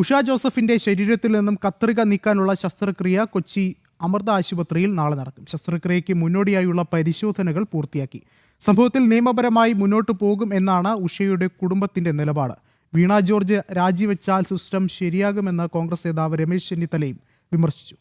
ഉഷ ജോസഫിന്റെ ശരീരത്തിൽ നിന്നും കത്രിക നീക്കാനുള്ള ശസ്ത്രക്രിയ കൊച്ചി അമൃത ആശുപത്രിയിൽ നാളെ നടക്കും. ശസ്ത്രക്രിയയ്ക്ക് മുന്നോടിയായുള്ള പരിശോധനകൾ പൂർത്തിയാക്കി. സംഭവത്തിൽ നിയമപരമായി മുന്നോട്ടു പോകും എന്നാണ് ഉഷയുടെ കുടുംബത്തിന്റെ നിലപാട്. വീണ ജോർജ് രാജിവെച്ചാൽ സിസ്റ്റം ശരിയാകുമെന്ന് കോൺഗ്രസ് നേതാവ് രമേശ് ചെന്നിത്തലയും വിമർശിച്ചു.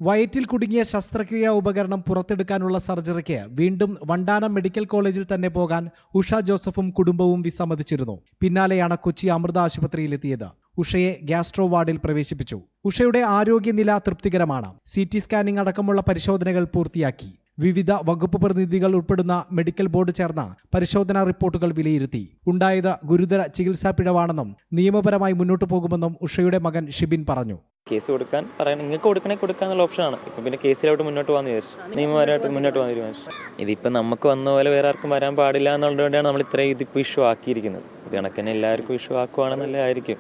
വയറ്റിൽ കുടുങ്ങിയ ശസ്ത്രക്രിയാ ഉപകരണം പുറത്തെടുക്കാനുള്ള സർജറിക്ക് വീണ്ടും വണ്ടാനം മെഡിക്കൽ കോളേജിൽ തന്നെ പോകാൻ ഉഷ ജോസഫും കുടുംബവും വിസമ്മതിച്ചിരുന്നു. പിന്നാലെയാണ് കൊച്ചി അമൃത ആശുപത്രിയിലെത്തിയത്. ഉഷയെ ഗ്യാസ്ട്രോ വാർഡിൽ പ്രവേശിപ്പിച്ചു. ഉഷയുടെ ആരോഗ്യനില തൃപ്തികരമാണ്. CT സ്കാനിംഗ് അടക്കമുള്ള പരിശോധനകൾ പൂർത്തിയാക്കി. വിവിധ വകുപ്പ് പ്രതിനിധികൾ ഉൾപ്പെടുന്ന മെഡിക്കൽ ബോർഡ് ചേർന്ന് പരിശോധനാ റിപ്പോർട്ടുകൾ വിലയിരുത്തി. ഉണ്ടായത് ഗുരുതര ചികിത്സാ പിഴവാണെന്നും നിയമപരമായി മുന്നോട്ടു പോകുമെന്നും ഉഷയുടെ മകൻ ഷിബിൻ പറഞ്ഞു. കേസ് കൊടുക്കാൻ പറയാൻ നിങ്ങൾക്ക് കൊടുക്കാന്നുള്ള ഓപ്ഷനാണ്. ഇപ്പം പിന്നെ കേസിലോട്ട് മുന്നോട്ട് പോകാൻ വിചാരിച്ചു, നിയമപരമായിട്ട് മുന്നോട്ട് പോകാൻ തീരുമാനിച്ചു. ഇതിപ്പോൾ നമുക്ക് വന്ന പോലെ വേറെ ആർക്കും വരാൻ പാടില്ല എന്നുള്ളതുകൊണ്ടാണ് നമ്മൾ ഇത്രയും ഇതിപ്പോൾ ഇഷ്യൂ ആക്കിയിരിക്കുന്നത്. ഇത് കണക്കിന് എല്ലാവർക്കും ഇഷ്യൂ ആക്കുവാണെന്നല്ലായിരിക്കും.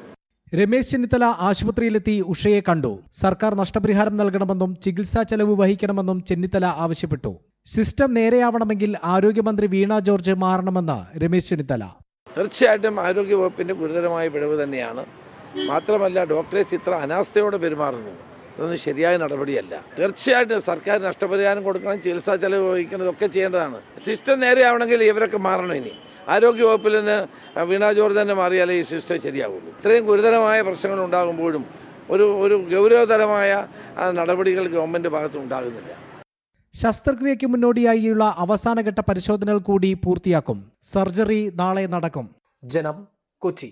രമേശ് ചെന്നിത്തല ആശുപത്രിയിലെത്തി ഉഷയെ കണ്ടു. സർക്കാർ നഷ്ടപരിഹാരം നൽകണമെന്നും ചികിത്സാ ചെലവ് വഹിക്കണമെന്നും ചെന്നിത്തല ആവശ്യപ്പെട്ടു. സിസ്റ്റം നേരെയാവണമെങ്കിൽ ആരോഗ്യമന്ത്രി വീണ ജോർജ് മാറണമെന്ന് രമേശ് ചെന്നിത്തല. തീർച്ചയായിട്ടും ആരോഗ്യവകുപ്പിൻ്റെ ഗുരുതരമായ പിഴവ് തന്നെയാണ്. മാത്രമല്ല, ഡോക്ടേഴ്സ് ഇത്ര അനാസ്ഥയോടെ പെരുമാറുന്നു. ഇതൊന്നും ശരിയായ നടപടിയല്ല. തീർച്ചയായിട്ടും സർക്കാർ നഷ്ടപരിഹാരം കൊടുക്കണം, ചികിത്സാ ചെലവ് വഹിക്കണം, ഇതൊക്കെ ചെയ്യേണ്ടതാണ്. സിസ്റ്റം നേരെയാവണമെങ്കിൽ ഇവരൊക്കെ മാറണം. ഇനി ആരോഗ്യവകുപ്പിൽ നിന്ന് വീണ ജോർജ് തന്നെ മാറിയാലേ ഈ സിസ്റ്റം ശരിയാവുള്ളൂ. ഇത്രയും ഗുരുതരമായ പ്രശ്നങ്ങൾ ഉണ്ടാകുമ്പോഴും ഒരു ഗൗരവതരമായ നടപടികൾ ഗവൺമെൻറ് ഭാഗത്ത് ഉണ്ടാകുന്നില്ല. ശസ്ത്രക്രിയയ്ക്ക് മുന്നോടിയായുള്ള അവസാനഘട്ട പരിശോധനകൾ കൂടി പൂർത്തിയാക്കും. സർജറി നാളെ നടക്കും. ജനം, കൊച്ചി.